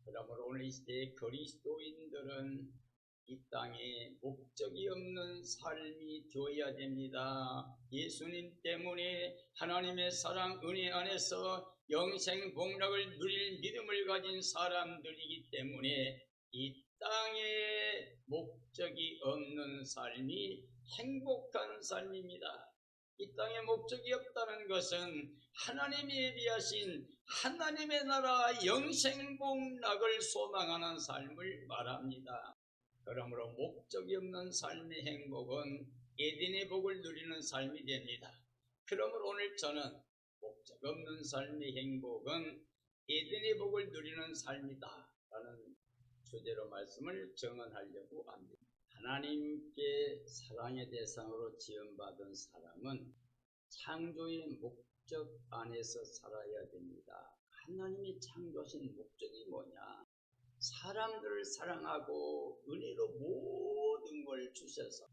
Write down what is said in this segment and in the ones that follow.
그러므로 오늘 이 시대의 그리스도인들은 이 땅에 목적이 없는 삶이 되어야 됩니다. 예수님 때문에 하나님의 사랑 은혜 안에서 영생 복락을 누릴 믿음을 가진 사람들이기 때문에 이 땅에 목적이 없는 삶이 행복한 삶입니다. 이 땅에 목적이 없다는 것은 하나님이 예비하신 하나님의 나라 영생복락을 소망하는 삶을 말합니다. 그러므로 목적이 없는 삶의 행복은 에덴의 복을 누리는 삶이 됩니다. 그러므로 오늘 저는 목적 없는 삶의 행복은 에덴의 복을 누리는 삶이다 라는 주제로 말씀을 정언하려고 합니다. 하나님께 사랑의 대상으로 지음받은 사람은 창조의 목적 안에서 살아야 됩니다. 하나님이 창조하신 목적이 뭐냐? 사람들을 사랑하고 은혜로 모든 걸 주셔서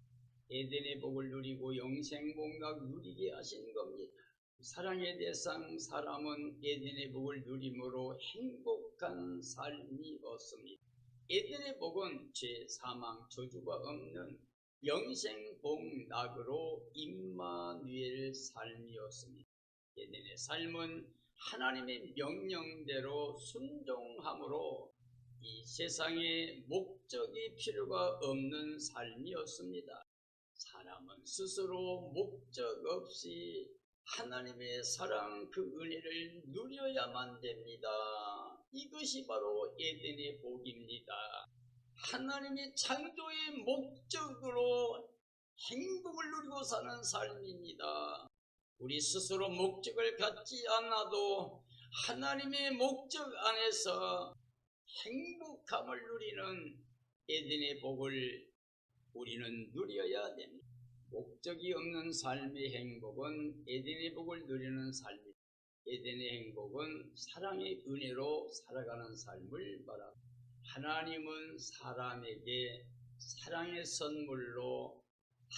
에덴의 복을 누리고 영생복락 누리게 하신 겁니다. 사랑의 대상 사람은 에덴의 복을 누림으로 행복한 삶이 얻습니다. 에덴의 복은 죄, 사망, 저주가 없는 영생복락으로 임마누엘 삶이었습니다. 에덴의 삶은 하나님의 명령대로 순종함으로 이 세상에 목적이 필요가 없는 삶이었습니다. 사람은 스스로 목적 없이 하나님의 사랑 그 은혜를 누려야만 됩니다. 이것이 바로 에덴의 복입니다. 하나님의 창조의 목적으로 행복을 누리고 사는 삶입니다. 우리 스스로 목적을 갖지 않아도 하나님의 목적 안에서 행복함을 누리는 에덴의 복을 우리는 누려야 됩니다. 목적이 없는 삶의 행복은 에덴의 복을 누리는 삶입니다. 에덴의 행복은 사랑의 은혜로 살아가는 삶을 말합니다. 하나님은 사람에게 사랑의 선물로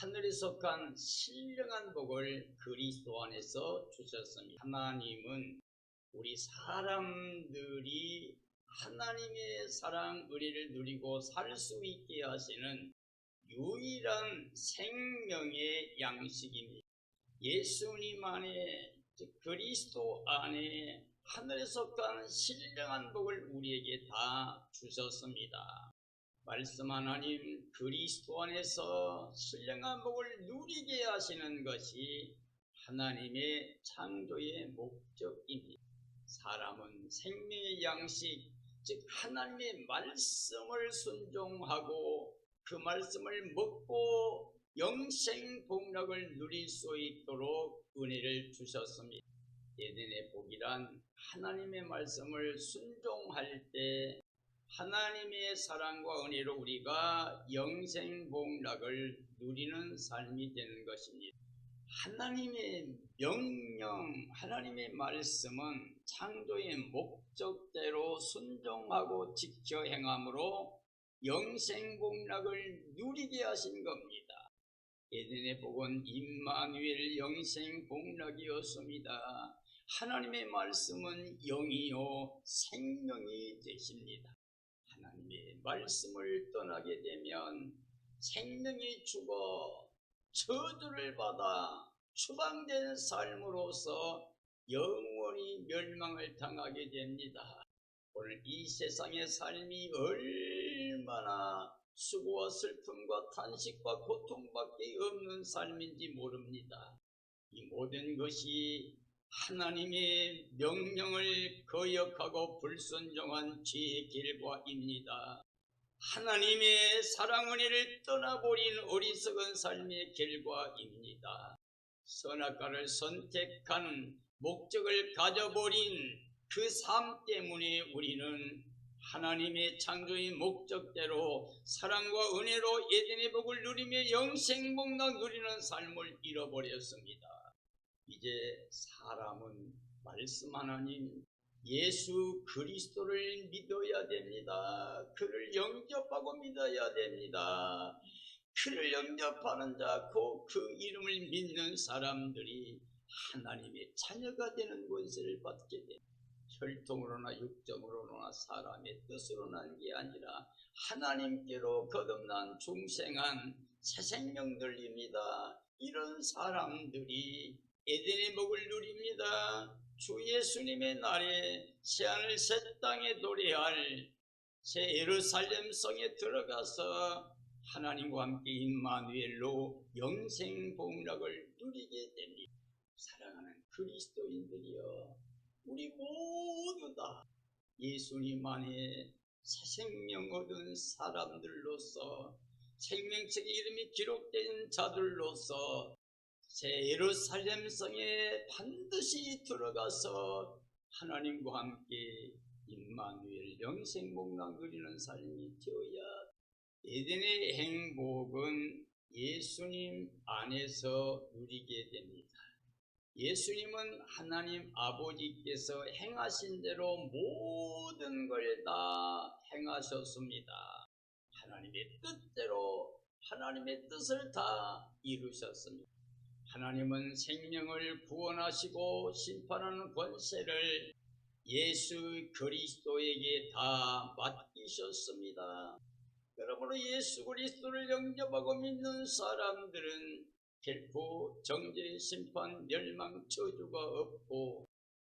하늘에 속한 신령한 복을 그리스도 안에서 주셨습니다. 하나님은 우리 사람들이 하나님의 사랑 은혜를 누리고 살 수 있게 하시는 유일한 생명의 양식입니다. 예수님 안에 그리스도 안에 하늘에 속한 신령한 복을 우리에게 다 주셨습니다. 말씀 하나님 그리스도 안에서 신령한 복을 누리게 하시는 것이 하나님의 창조의 목적입니다. 사람은 생명의 양식, 즉 하나님의 말씀을 순종하고 그 말씀을 먹고 영생복락을 누릴 수 있도록 은혜를 주셨습니다. 에덴의 복이란 하나님의 말씀을 순종할 때 하나님의 사랑과 은혜로 우리가 영생복락을 누리는 삶이 되는 것입니다. 하나님의 명령, 하나님의 말씀은 창조의 목적대로 순종하고 지켜 행함으로 영생복락을 누리게 하신 겁니다. 에덴의 복은 임마누엘 영생복락이었습니다. 하나님의 말씀은 영이요 생명이 되십니다. 하나님의 말씀을 떠나게 되면 생명이 죽어 저주를 받아 추방된 삶으로서 영원히 멸망을 당하게 됩니다. 오늘 이 세상의 삶이 얼마나 수고와 슬픔과 탄식과 고통밖에 없는 삶인지 모릅니다. 이 모든 것이 하나님의 명령을 거역하고 불순종한 죄의 결과입니다. 하나님의 사랑 은혜를 떠나버린 어리석은 삶의 결과입니다. 선악과를 선택한 목적을 가져버린 그 삶 때문에 우리는 하나님의 창조의 목적대로 사랑과 은혜로 에덴의 복을 누리며 영생복락 누리는 삶을 잃어버렸습니다. 이제 사람은 말씀 하나님 예수 그리스도를 믿어야 됩니다. 그를 영접하고 믿어야 됩니다. 그를 영접하는 자, 그 이름을 믿는 사람들이 하나님의 자녀가 되는 권세를 받게 됩니다. 혈통으로나 육정으로나 사람의 뜻으로 난 게 아니라 하나님께로 거듭난 중생한 새 생명들입니다. 이런 사람들이 에덴의 복을 누립니다. 주 예수님의 날에 새하늘 새 땅에 도래할 새 예루살렘 성에 들어가서 하나님과 함께 임마누엘로 영생 복락을 누리게 됩니다. 사랑하는 그리스도인들이여, 우리 모두 다 예수님 안에 새 생명 얻은 사람들로서 생명책의 이름이 기록된 자들로서 새 예루살렘 성에 반드시 들어가서 하나님과 함께 임마누엘 영생 복락 누리는 삶이 되어야, 에덴의 행복은 예수님 안에서 누리게 됩니다. 예수님은 하나님 아버지께서 행하신 대로 모든 걸 다 행하셨습니다. 하나님의 뜻대로 하나님의 뜻을 다 이루셨습니다. 하나님은 생명을 구원하시고 심판하는 권세를 예수 그리스도에게 다 맡기셨습니다. 그러므로 예수 그리스도를 영접하고 믿는 사람들은 결코 정죄, 심판, 멸망, 저주가 없고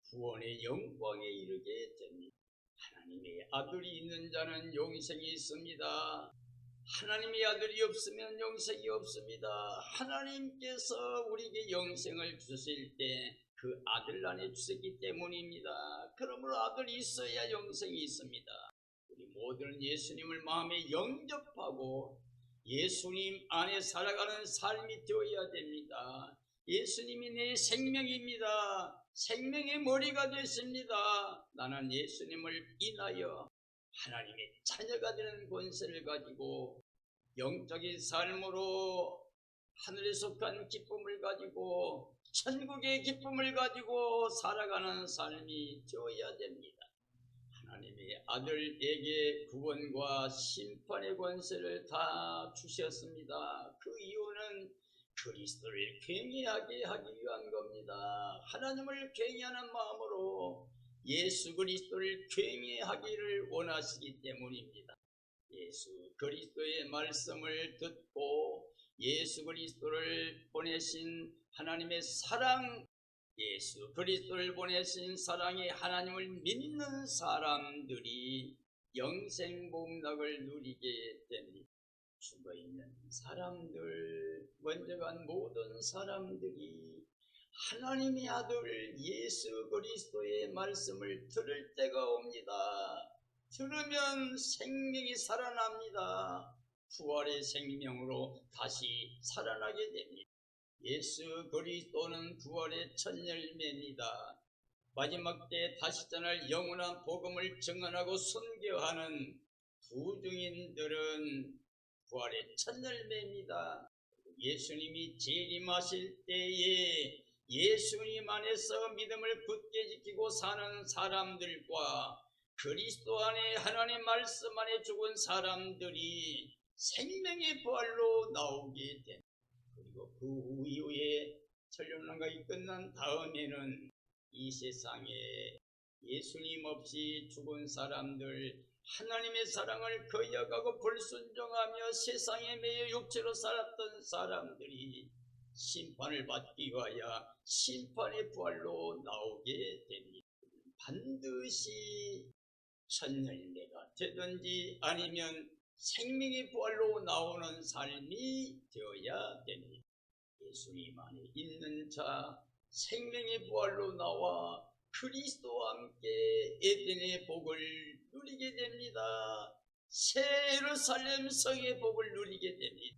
구원의 영광에 이르게 됩니다. 하나님의 아들이 있는 자는 영생이 있습니다. 하나님의 아들이 없으면 영생이 없습니다. 하나님께서 우리에게 영생을 주실 때 그 아들 안에 주셨기 때문입니다. 그러므로 아들이 있어야 영생이 있습니다. 우리 모두는 예수님을 마음에 영접하고 예수님 안에 살아가는 삶이 되어야 됩니다. 예수님이 내 생명입니다. 생명의 머리가 되십니다. 나는 예수님을 인하여 하나님의 자녀가 되는 권세를 가지고 영적인 삶으로 하늘에 속한 기쁨을 가지고 천국의 기쁨을 가지고 살아가는 삶이 되어야 됩니다. 하나님의 아들에게 구원과 심판의 권세를 다 주셨습니다. 그 이유는 그리스도를 경외하게 하기 위한 겁니다. 하나님을 경외하는 마음으로 예수 그리스도를 경외하기를 원하시기 때문입니다. 예수 그리스도의 말씀을 듣고 예수 그리스도를 보내신 하나님의 사랑, 예수 그리스도를 보내신 사랑의 하나님을 믿는 사람들이 영생 복락을 누리게 됩니다. 죽어 있는 사람들, 먼저 간 모든 사람들이 하나님의 아들 예수 그리스도의 말씀을 들을 때가 옵니다. 들으면 생명이 살아납니다. 부활의 생명으로 다시 살아나게 됩니다. 예수 그리스도는 부활의 첫 열매입니다. 마지막 때 다시 전할 영원한 복음을 증언하고 선교하는 부중인들은 부활의 첫 열매입니다. 예수님이 재림하실 때에 예수님 안에서 믿음을 굳게 지키고 사는 사람들과 그리스도 안에 하나님 말씀 안에 죽은 사람들이 생명의 부활로 나오게 됩니다. 그리고 그 이후에 천년왕국이 끝난 다음에는 이 세상에 예수님 없이 죽은 사람들, 하나님의 사랑을 거역하고 불순종하며 세상에 매여 육체로 살았던 사람들이 심판을 받기 위하여 심판의 부활로 나오게 됩니다. 반드시 천열매가 되든지 아니면 생명의 부활로 나오는 삶이 되어야 됩니다. 예수님 안에 있는 자, 생명의 부활로 나와 그리스도와 함께 에덴의 복을 누리게 됩니다. 새 예루살렘 성의 복을 누리게 됩니다.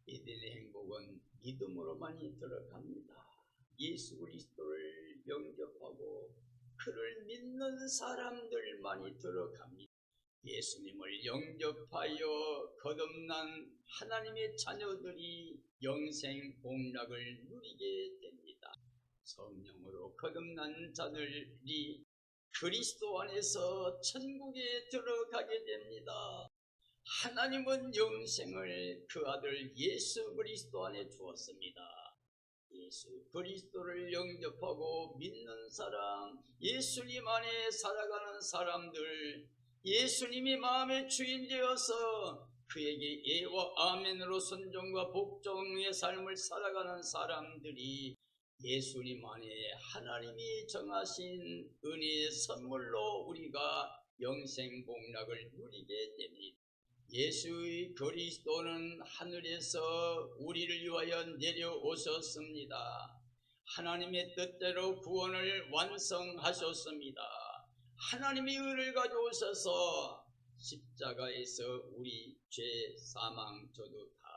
에덴의 행복은 믿음으로만이 들어갑니다. 예수 그리스도를 영접하고 그를 믿는 사람들만이 들어갑니다. 예수님을 영접하여 거듭난 하나님의 자녀들이 영생 복락을 누리게 됩니다. 성령으로 거듭난 자들이 그리스도 안에서 천국에 들어가게 됩니다. 하나님은 영생을 그 아들 예수 그리스도 안에 주었습니다. 예수 그리스도를 영접하고 믿는 사람, 예수님 안에 살아가는 사람들, 예수님이 마음의 주인 되어서 그에게 예와 아멘으로 순종과 복종의 삶을 살아가는 사람들이 예수님 안에 하나님이 정하신 은혜의 선물로 우리가 영생 복락을 누리게 됩니다. 예수의 그리스도는 하늘에서 우리를 위하여 내려오셨습니다. 하나님의 뜻대로 구원을 완성하셨습니다. 하나님의 의를 가져오셔서 십자가에서 우리 죄, 사망, 저도 다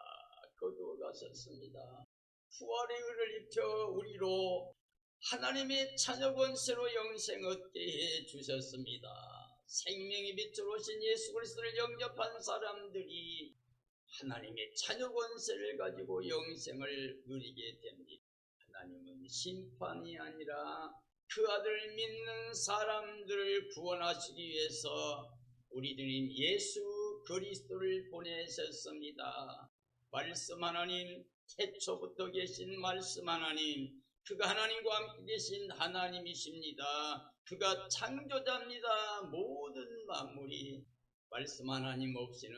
거두어 가셨습니다. 부활의 의를 입혀 우리로 하나님의 자녀 권세로 영생 얻게 해 주셨습니다. 생명의 빛으로 오신 예수 그리스도를 영접한 사람들이 하나님의 자녀 권세를 가지고 영생을 누리게 됩니다. 하나님은 심판이 아니라 그 아들을 믿는 사람들을 구원하시기 위해서 우리들인 예수 그리스도를 보내셨습니다. 말씀 하나님, 태초부터 계신 말씀 하나님, 그가 하나님과 함께 계신 하나님이십니다. 그가 창조자입니다. 모든 만물이 말씀 하나님 없이는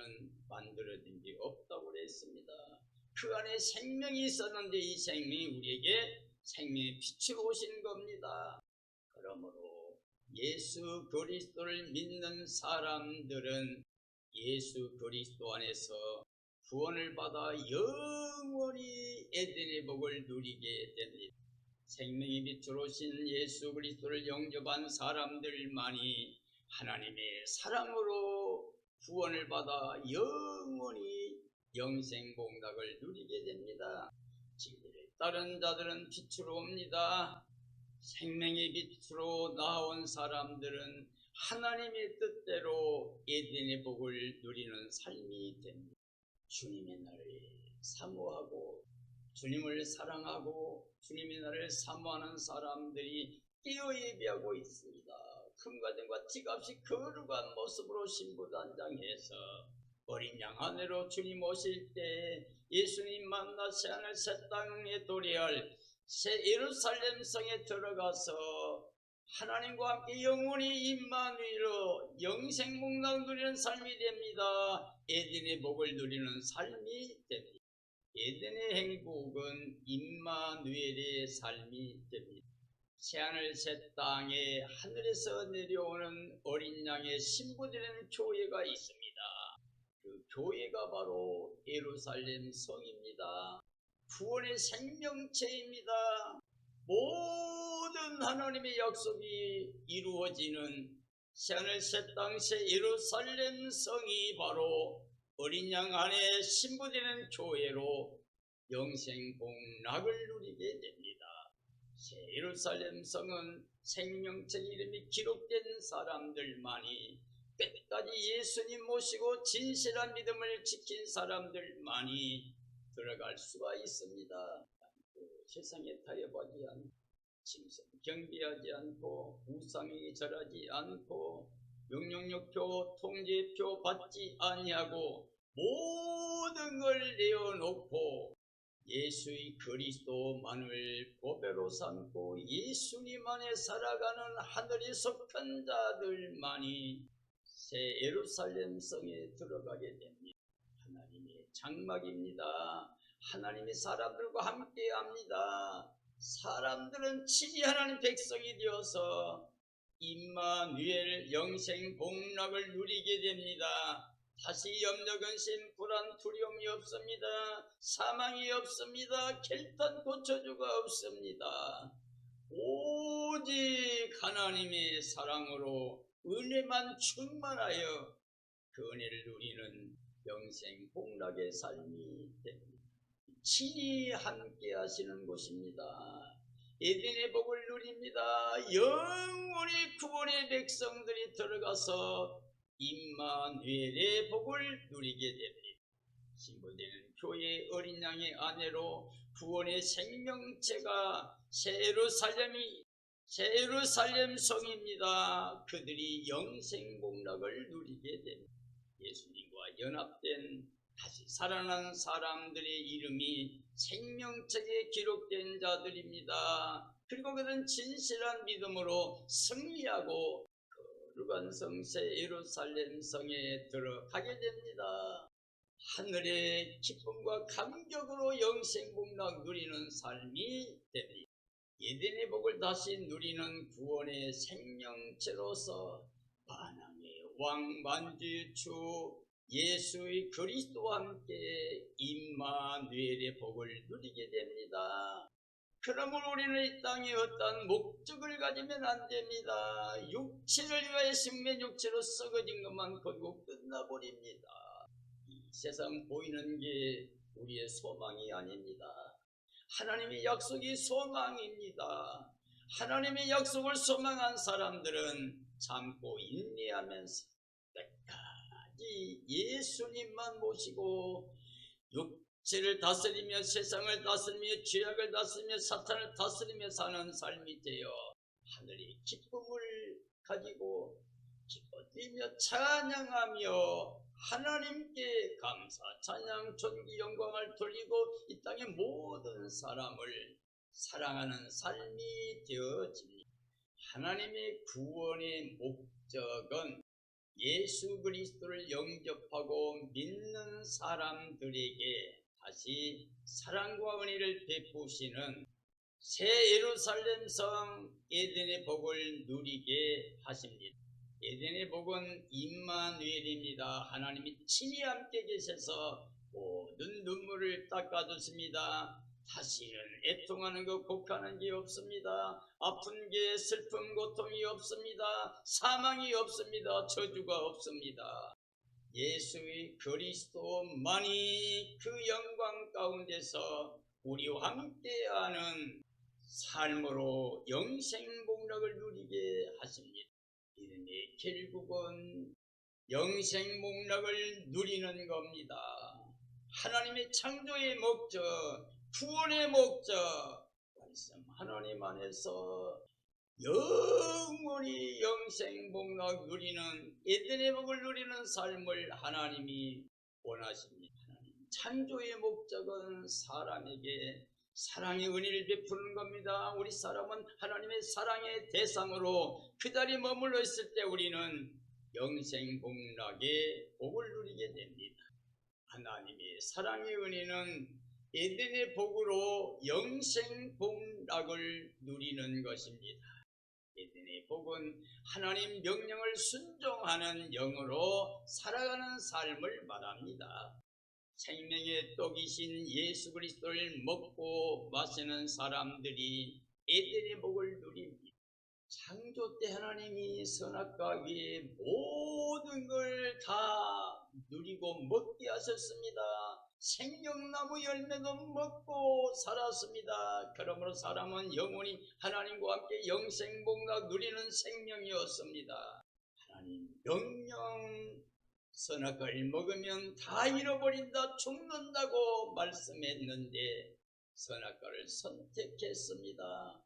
만들어진 게 없다고 그랬습니다. 그 안에 생명이 있었는데 이 생명이 우리에게 생명의 빛으로 오신 겁니다. 그러므로 예수 그리스도를 믿는 사람들은 예수 그리스도 안에서 구원을 받아 영원히 에덴의 복을 누리게 됩니다. 생명의 빛으로 오신 예수 그리스도를 영접한 사람들만이 하나님의 사랑으로 구원을 받아 영원히 영생 복락을 누리게 됩니다. 진리를 따른 자들은 빛으로 옵니다. 생명의 빛으로 나온 사람들은 하나님의 뜻대로 에덴의 복을 누리는 삶이 됩니다. 주님의 나를 사모하고 주님을 사랑하고 주님의 나를 사모하는 사람들이 깨어 예배하고 있습니다. 금가정과 지갑시 거룩한 모습으로 신부단장해서 어린 양 안으로 주님 오실 때 예수님 만나 새하늘 새 땅에 도래할 새 예루살렘 성에 들어가서 하나님과 함께 영원히 임마누엘로 영생 복락 누리는 삶이 됩니다. 에덴의 복을 누리는 삶이 됩니다. 에덴의 행복은 임마누엘의 삶이 됩니다. 새하늘 새 땅에 하늘에서 내려오는 어린 양의 신부되는 교회가 있습니다. 그 교회가 바로 예루살렘 성입니다. 구원의 생명체입니다. 모든 하나님의 약속이 이루어지는 새하늘 새 땅 새 예루살렘 성이 바로 어린 양 안에 신부되는 교회로 영생 복락을 누리게 됩니다. 새 예루살렘 성은 생명체 이름이 기록된 사람들만이 끝까지 예수님 모시고 진실한 믿음을 지킨 사람들만이 들어갈 수가 있습니다. 세상에 타협하지 않고 짐승 경배하지 않고 우상에게 절하지 않고 명령력표 통제표 받지 아니하고 모든 걸 내어놓고 예수의 그리스도만을 보배로 삼고 예수님 안에 살아가는 하늘에 속한 자들만이 새 예루살렘 성에 들어가게 됩니다. 하나님의 장막입니다. 하나님이 사람들과 함께합니다. 사람들은 친히 하나님 백성이 되어서 임마누엘 영생 복락을 누리게 됩니다. 다시 염려 근심 불안 두려움이 없습니다. 사망이 없습니다. 결단 고쳐주가 없습니다. 오직 하나님의 사랑으로 은혜만 충만하여 그 은혜를 누리는 영생 복락의 삶이 됩니다. 친히 함께 하시는 곳입니다. 에덴의 복을 누립니다. 영원히 구원의 백성들이 들어가서 임마누엘의 복을 누리게 됩니다. 신부되는 교회 어린 양의 아내로 구원의 생명체가 새 예루살렘 성입니다. 그들이 영생 복락을 누리게 됩니다. 예수님과 연합된 다시 살아난 사람들의 이름이 생명책에 기록된 자들입니다. 그리고 그들은 진실한 믿음으로 승리하고 거룩한 성세 예루살렘 성에 들어가게 됩니다. 하늘의 기쁨과 감격으로 영생복락 누리는 삶이 됩니다. 에덴의 복을 다시 누리는 구원의 생명체로서 만왕의 왕 만주의 주 예수의 그리스도와 함께 임마누엘의 복을 누리게 됩니다. 그러므로 우리는 이 땅에 어떠한 목적을 가지면 안 됩니다. 육체를 위하여 생명 육체로 썩어진 것만 거두고 끝나버립니다. 이 세상 보이는 게 우리의 소망이 아닙니다. 하나님의 약속이 소망입니다. 하나님의 약속을 소망한 사람들은 참고 인내하면서 끝까지 예수님만 모시고 육체를 다스리며 세상을 다스리며 죄악을 다스리며 사탄을 다스리며 사는 삶이 되어 하늘의 기쁨을 가지고 기뻐 뛰며 찬양하며 하나님께 감사, 찬양, 존귀, 영광을 돌리고 이 땅의 모든 사람을 사랑하는 삶이 되어집니다. 하나님의 구원의 목적은 예수 그리스도를 영접하고 믿는 사람들에게 다시 사랑과 은혜를 베푸시는 새 예루살렘 성 에덴의 복을 누리게 하십니다. 에덴의 복은 임마누엘입니다. 하나님이 친히 함께 계셔서 모든 눈물을 닦아주십니다. 다시는 애통하는 것, 곡하는 게 없습니다. 아픈 게, 슬픔, 고통이 없습니다. 사망이 없습니다. 저주가 없습니다. 예수의 그리스도만이 그 영광 가운데서 우리와 함께하는 삶으로 영생복락을 누리게 하십니다. 이름이 결국은 영생복락을 누리는 겁니다. 하나님의 창조의 목적, 구원의 목적, 말씀 하나님 안에서 영원히 영생복락 누리는 에덴의 복을 누리는 삶을 하나님이 원하십니다. 하나님 창조의 목적은 사람에게 사랑의 은혜를 베푸는 겁니다. 우리 사람은 하나님의 사랑의 대상으로 그 자리에 머물러 있을 때 우리는 영생복락의 복을 누리게 됩니다. 하나님의 사랑의 은혜는 에덴의 복으로 영생복락을 누리는 것입니다. 에덴의 복은 하나님 명령을 순종하는 영으로 살아가는 삶을 말합니다. 생명의 떡이신 예수 그리스도를 먹고 마시는 사람들이 에덴의 복을 누립니다. 창조 때 하나님이 선악과 악의 모든 걸 다 누리고 먹게 하셨습니다. 생명나무 열매도 먹고 살았습니다. 그러므로 사람은 영원히 하나님과 함께 영생복락 누리는 생명이었습니다. 하나님 명령 선악과를 먹으면 다 잃어버린다, 죽는다고 말씀했는데 선악과를 선택했습니다.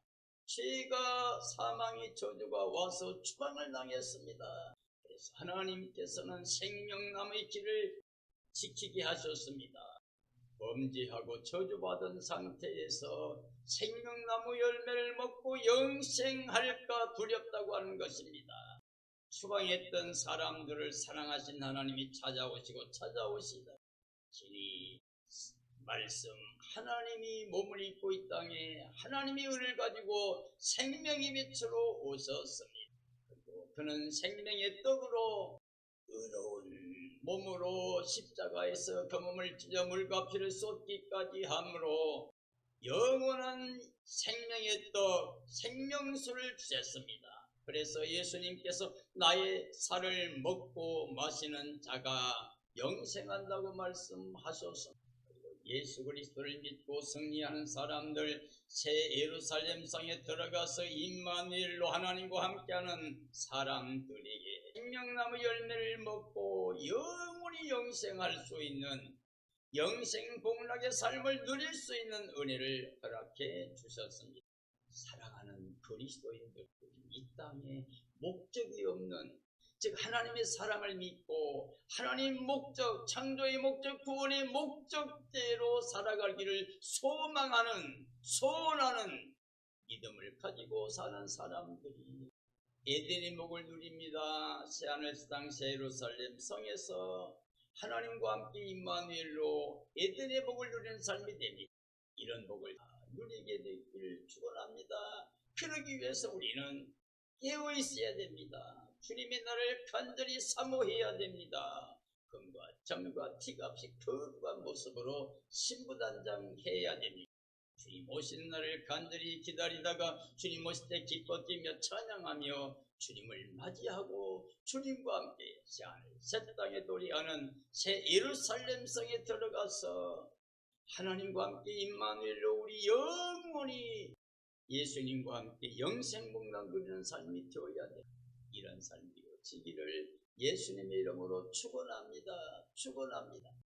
죄가, 사망의 저주가 와서 추방을 당했습니다. 그래서 하나님께서는 생명나무의 길을 지키게 하셨습니다. 범죄하고 저주받은 상태에서 생명나무 열매를 먹고 영생할까 두렵다고 하는 것입니다. 추방했던 사람들을 사랑하신 하나님이 찾아오시다. 진히 말씀 하나님이 몸을 입고 이 땅에 하나님의 은혜를 가지고 생명의 빛으로 오셨습니다. 그리고 그는 생명의 떡으로 의로운 몸으로 십자가에서 그 몸을 찢어 물과 피를 쏟기까지 함으로 영원한 생명의 떡, 생명수를 주셨습니다. 그래서 예수님께서 나의 살을 먹고 마시는 자가 영생한다고 말씀하셨습니다. 그리고 예수 그리스도를 믿고 승리하는 사람들 새 예루살렘 성에 들어가서 임마누엘로 하나님과 함께하는 사람들에게 생명나무 열매를 먹고 영원히 영생할 수 있는 영생복락의 삶을 누릴 수 있는 은혜를 허락해 주셨습니다. 사랑하는 그리스도인들, 이 땅에 목적이 없는 즉 하나님의 사랑을 믿고 하나님 목적, 창조의 목적, 구원의 목적대로 살아가기를 소원하는 믿음을 가지고 사는 사람들이 에덴의 복을 누립니다. 새하늘의 땅 새 예루살렘 성에서 하나님과 함께 임마누엘로 에덴의 복을 누리는 삶이 됩니다. 이런 복을 누리게 되기를 축원합니다. 그러기 위해서 우리는 깨어 있어야 됩니다. 주님의 나라를 간절히 사모해야 됩니다. 금과 점과 티가 없이 거룩한 모습으로 신부단장해야 됩니다. 주님 오시는 날을 간절히 기다리다가 주님 오실 때 기뻐 뛰며 찬양하며 주님을 맞이하고 주님과 함께 새하늘 새 땅에 도래하는 새 예루살렘 성에 들어가서 하나님과 함께 임마누엘로 우리 영원히 예수님과 함께 영생복락 누리는 삶이 되어야 돼. 이런 삶이 되어지기를 예수님의 이름으로 축원합니다. 축원합니다.